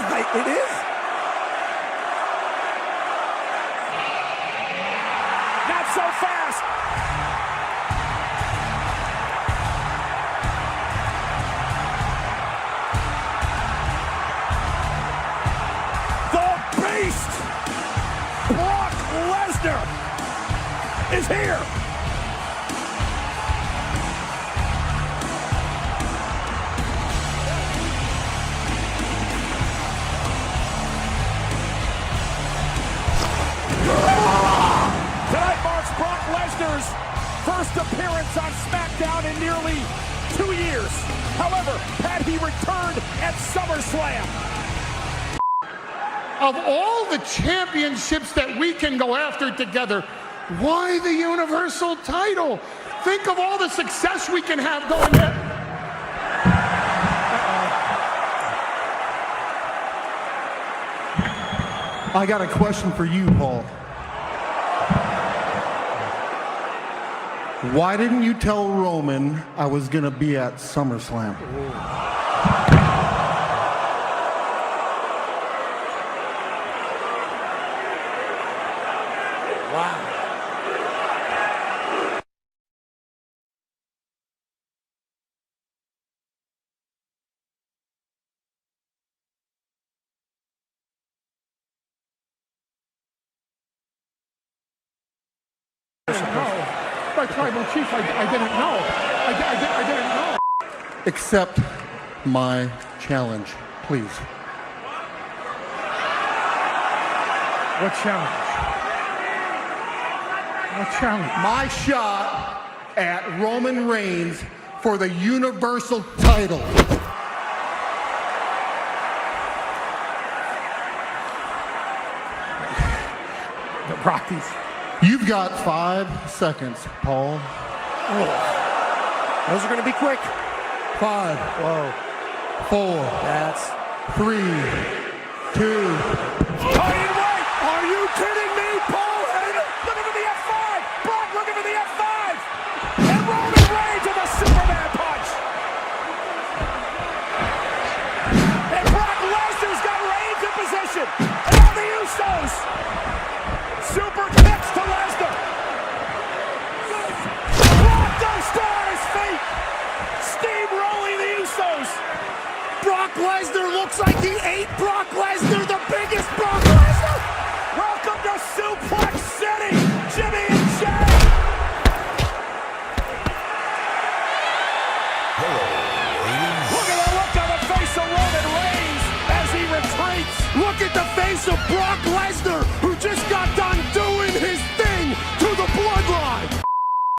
It is. Not so fast. The Beast, Brock Lesnar, is here. Tonight marks Brock Lesnar's first appearance on SmackDown in nearly 2 years. However, had he returned at SummerSlam? Of all the championships that we can go after together, why the Universal title? Think of all the success we can have going there. I got a question for you, Paul. Why didn't you tell Roman I was going to be at SummerSlam? Wow. No, my tribal chief, I didn't know. I didn't know. Accept my challenge, please. What challenge? What challenge? My shot at Roman Reigns for the Universal title. The Rockies. You've got 5 seconds, Paul. Those are going to be quick. 5, Whoa. 4, That's... 3, 2. I didn't wait. Are you kidding me, Paul Heyman? Looking for the F5. Brock looking for the F5. And Roman Reigns with a Superman punch. And Brock Lesnar's got Reigns in position. And all the Usos. Super kicks to Lesnar. Brock goes down on his feet. Steamrolling the Usos. Brock Lesnar looks like he ate Brock Lesnar, the biggest Brock Lesnar. Welcome to Suplex City, Jimmy and Jay. Look at the look on the face of Roman Reigns as he retreats. Look at the face of Brock